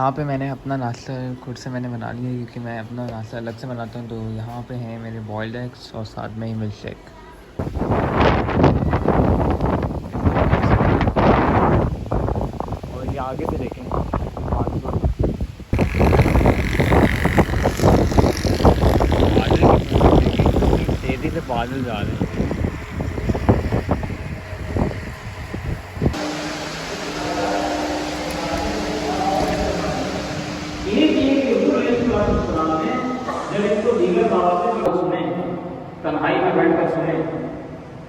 यहाँ पे मैंने अपना नाश्ता खुद से मैंने बना लिया क्योंकि मैं अपना नाश्ता अलग से बनाता हूँ। तो यहाँ पे हैं मेरे बॉइल्ड एग्स और साथ में ही मिल्क शेक। और ये आगे से देखें तेज़ी से बादल जा रहे हैं। जब इनको दीगर बातें सुने, तन्हाई में बैठकर सुने,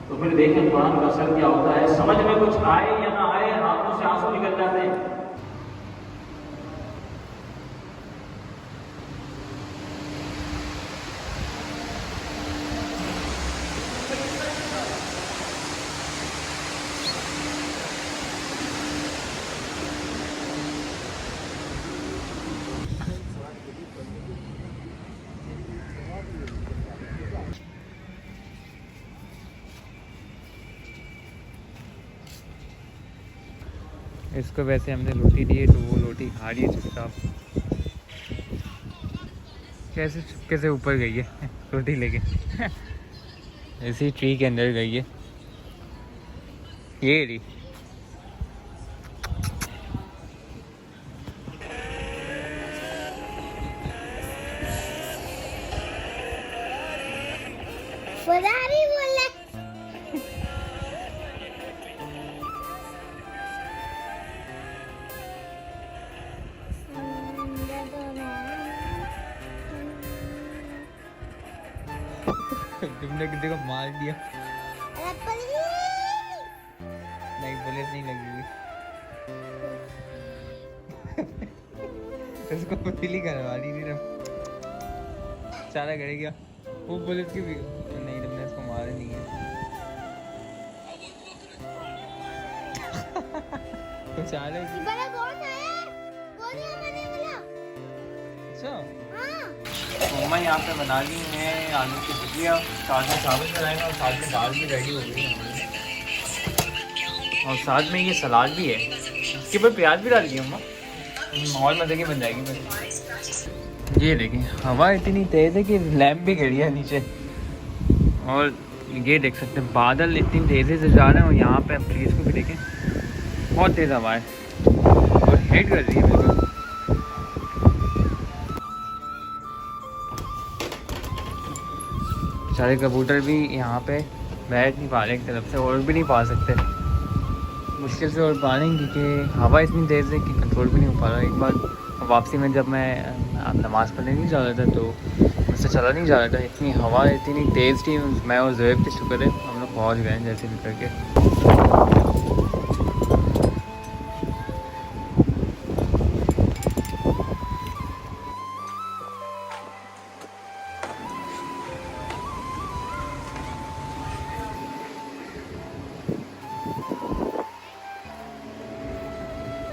तो फिर देखें कुरान का असर क्या होता है। समझ में कुछ आए या ना आए, आंखों से आंसू निकल जाते हैं। इसको वैसे हमने रोटी दी है तो वो रोटी खा रही है चुपचाप। कैसे चुपके से ऊपर गई है रोटी लेके ऐसी ट्री के अंदर गई है ये रही। तुमने किसी को मार दिया। नहीं पुलिस नहीं लगी इसको पीली करवा दी थी तब सारा करे क्या वो पुलिस की भी नहीं। तुमने इसको मारा नहीं है कुछ आ रहा है। अच्छा मम्मा यहाँ पे बना ली है आलू की भुजिया, साथ में चावल बनाएगा और साथ में दाल भी रेडी हो गई है और साथ में ये सलाद भी है। इसके ऊपर प्याज भी डाल दी मम्मा और मज़े की बन जाएगी फिर। ये देखें हवा इतनी तेज़ है कि लैंप भी गिर है नीचे। और ये देख सकते हैं बादल इतनी तेज़ी से जा रहे हैं और यहाँ पे आप ट्रीज़ को भी देखें बहुत तेज़ हवा है और हेट कर रही है बिल्कुल। सारे कबूतर भी यहाँ पे बैठ नहीं पा रहे एक तरफ से और भी नहीं पा सकते, मुश्किल से और पा रहे हैं क्योंकि हवा इतनी तेज़ है कि कंट्रोल भी नहीं हो पा रहा। एक बार वापसी में जब मैं नमाज़ पढ़ने नहीं जा रहा था तो मुझसे चला नहीं जा रहा था, इतनी हवा इतनी तेज़ थी। मैं और ज़ुबैर के शुक्र है हम लोग पहुँच गए जैसे भी करके।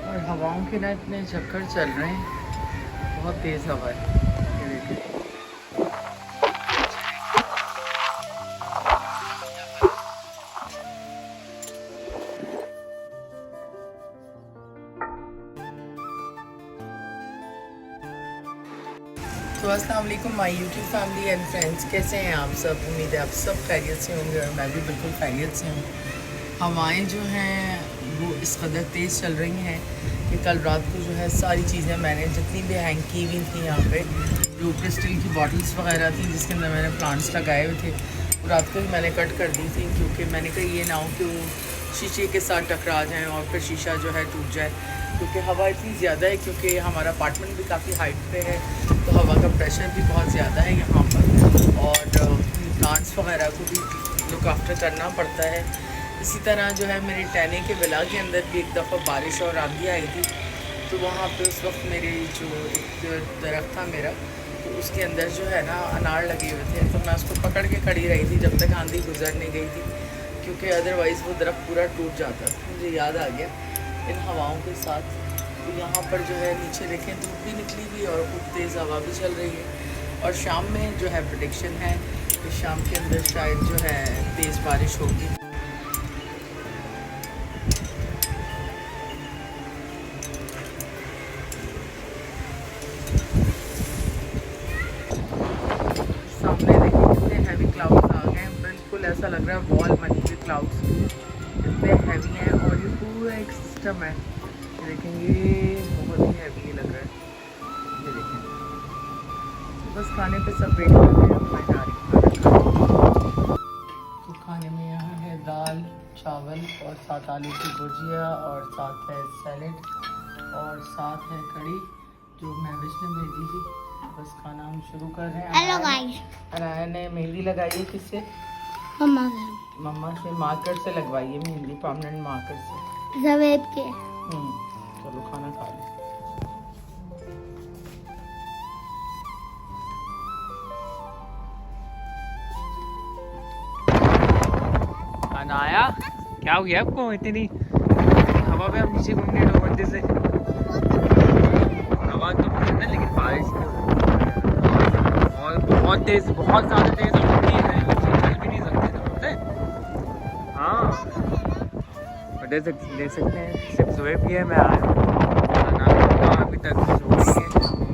और हवाओं के ना इतने चक्कर चल रहे हैं, बहुत तेज़ हवा है। ये देखिए तो अस्सलाम वालेकुम my YouTube family and friends, कैसे हैं आप सब। उम्मीद है आप सब खैरियत से होंगे और मैं भी बिल्कुल खैरियत से हूँ। हवाएं जो हैं वो इस कदर तेज़ चल रही हैं कि कल रात को जो है सारी चीज़ें मैंने जितनी भी हैंग की हुई थी यहाँ पे, जो क्रिस्टल की बॉटल्स वगैरह थी जिसके अंदर मैंने प्लांट्स लगाए हुए थे, वो रात को ही मैंने कट कर दी थी क्योंकि मैंने कहा ये ना हो कि वो शीशे के साथ टकरा जाएँ और फिर शीशा जो है टूट जाए, क्योंकि हवा इतनी ज़्यादा है। क्योंकि हमारा अपार्टमेंट भी काफ़ी हाइट पे है तो हवा का प्रेशर भी बहुत ज़्यादा है यहाँ पर और प्लांट्स वगैरह को भी लुक आफ्टर करना पड़ता है। इसी तरह जो है मेरे टहने के विला के अंदर भी एक दफ़ा बारिश और आंधी आई थी तो वहाँ पे उस वक्त मेरे जो एक दरख्त था मेरा, तो उसके अंदर जो है ना अनार लगे हुए थे तो मैं उसको पकड़ के खड़ी रही थी जब तक आंधी गुजर नहीं गई थी, क्योंकि अदरवाइज़ वो दरख्त पूरा टूट जाता। मुझे याद आ गया इन हवाओं के साथ। तो यहाँ पर जो है नीचे देखें धूप भी निकली हुई और खूब तेज़ हवा भी चल रही है और शाम में जो है प्रेडिक्शन है कि शाम के अंदर शायद जो है तेज़ बारिश होगी। लग रहा है वॉल बनी हुई क्लाउड्स की, इतने हैवी हैं। और ये पूरा एक सिस्टम है, ये देखेंगे बहुत ही हैवी लग रहा है। ये देखें, बस खाने पे सब वेट कर रहे हैं, मैं जा रही हूँ। तो खाने में यहाँ है दाल चावल और साथ आलू की भुजिया और साथ है सैलेड और साथ है कड़ी जो महविश ने भेजी थी। बस खाना हम शुरू कर रहे हैं। हेलो गाइस, अनाया ने मेहंदी लगाई है किससे? मम्मा मम्मा से मार्कर से लगवाई है मेहंदी, परमानेंट मार्कर से। जवेद के चलो खाना खा लो। अनाया क्या हो गया आपको? इतनी हवा में हम नीचे घूमने दो बंदे से। हवा तो पसंद है लेकिन बारिश नहीं हो रही और बहुत तेज, बहुत ज़्यादा तेज होती है, बच्चे चल भी नहीं सकते समझते। हाँ और देख सकते हैं सिर्फ सोए भी है। मैं आया हूँ अभी तक सो रही है,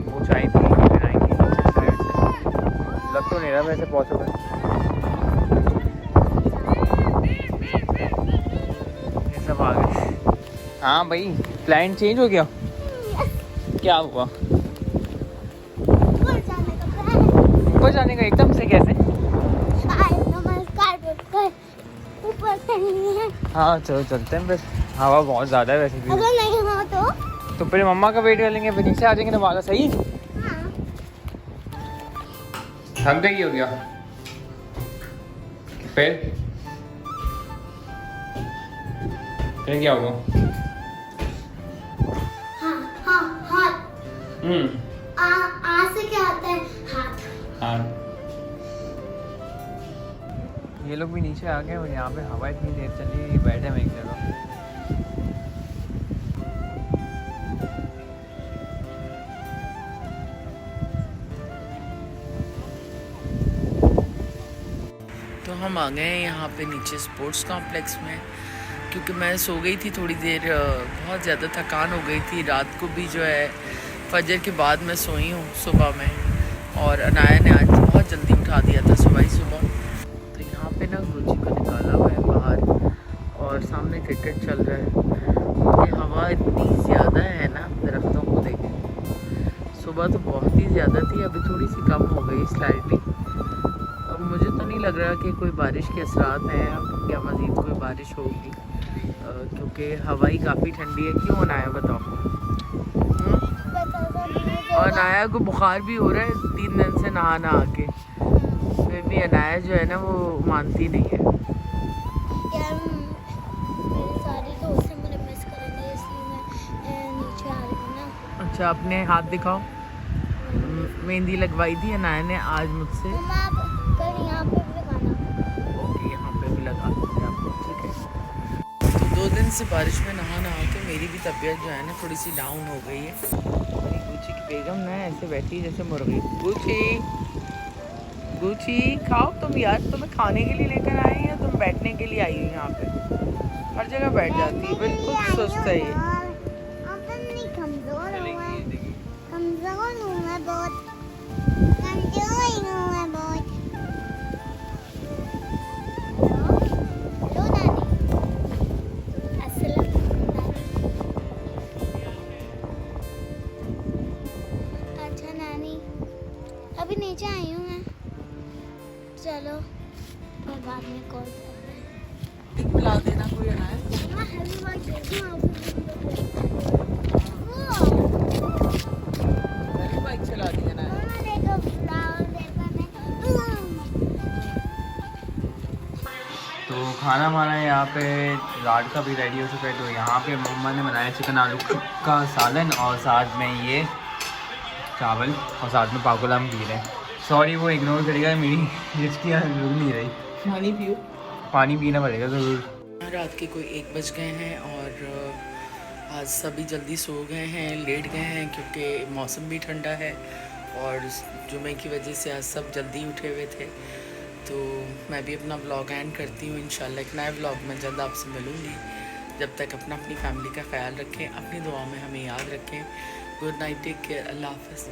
वो चाय पी फिर आएंगे नीचे साइड से। लग तो नहीं रहा वैसे पॉसिबल। आ गए। हाँ भाई प्लान चेंज हो गया, क्या हुआ? ऊपर जाने का एकदम से कैसे? ऊपर चलनी है। हाँ चलो चलते हैं, बस हवा बहुत ज़्यादा है वैसे भी। अगर नहीं हो तो फिर मम्मा का वेट कर लेंगे, फिर नीचे आ जाएंगे दोबारा। सही थक गई हो गया फिर क्या हुआ? हाँ हाँ हाथ। आ से क्या आता है? हाथ। हाँ ये लोग भी नीचे आ गए और यहाँ पे हवा इतनी देर चली, बैठे हैं एक जगह। तो हम आ गए हैं यहाँ पे नीचे स्पोर्ट्स कॉम्प्लेक्स में, क्योंकि मैं सो गई थी थोड़ी देर, बहुत ज़्यादा थकान हो गई थी। रात को भी जो है फजर के बाद मैं सोई हूँ सुबह में, और अनाया ने आज बहुत जल्दी उठा दिया था सुबह ही सुबह। तो यहाँ पे ना गुरुजी को निकाला हुआ है बाहर और सामने क्रिकेट चल रहा है। ये हवा इतनी ज़्यादा है ना, दरख्तों को देखें। सुबह तो बहुत ही ज़्यादा थी, अभी थोड़ी सी कम हो गई स्लाइटली। मुझे तो नहीं लग रहा कि कोई बारिश के असरात हैं अब या मज़ीद कोई बारिश होगी, क्योंकि हवा ही काफ़ी ठंडी है। क्यों अनाया बताओ? और अनाया को बुखार भी हो रहा है 3 दिन से नहा नहा के, फिर भी अनाया जो है ना वो मानती नहीं है। यार मेरे सारे दोस्त मुझे मिस करेंगे, इसलिए मैं नीचे आ रही हूँ ना। अच्छा अपने हाथ दिखाओ। मेहंदी लगवाई थी अनाया ने आज मुझसे। मम्मा आप कर यहाँ पे भी लगाना। ओके यहाँ पे भी लगा देंगे आपको, ठीक है। तो 2 दिन से बारिश में नहा नहा के मेरी भी तबीयत जो है ना थोड़ी सी डाउन हो गई है। मेरी गुची की बेगम ना ऐसे बैठी है जैसे मुर्गी। गुची गुची खाओ तुम यार, तुम्हें खाने के लिए लेकर आए हैं या तुम बैठने के लिए आई हो? यहाँ पे हर जगह बैठ जाती है, बिल्कुल सुस्त है ये। कमजोर हूँ मैं बहुत, कमजोर हूँ मैं बहुत। हेलो नानी, अस्सलाम नानी। अच्छा नानी, अभी नीचे आई हूँ मैं, चलो और बाद में कॉल करते हैं। मिला देना कोई अनाया। मम्मा हैप्पी बर्थडे टू बाइक चला दी अनाया। तो खाना हमारा यहाँ पे रात का भी रेडी हो चुका है। तो यहाँ पे मम्मा ने बनाया चिकन आलू का सालन और साथ में ये चावल और साथ में पाकोला हम पी रहे हैं। सॉरी वो इग्नोर करेगा मेरी जिसकी रुक नहीं रही। पानी पियो, पानी पीना पड़ेगा ज़रूर। रात के कोई 1 बज गए हैं और आज सभी जल्दी सो गए हैं, लेट गए हैं, क्योंकि मौसम भी ठंडा है और जुमे की वजह से आज सब जल्दी उठे हुए थे। तो मैं भी अपना व्लॉग एंड करती हूँ। इंशाल्लाह एक नए व्लॉग में जल्द आपसे मिलूँगी। जब तक अपनी फैमिली का ख्याल रखें, अपनी दुआ में हमें याद रखें। गुड नाइट, टेक केयर, अल्लाह हाफ़िज़।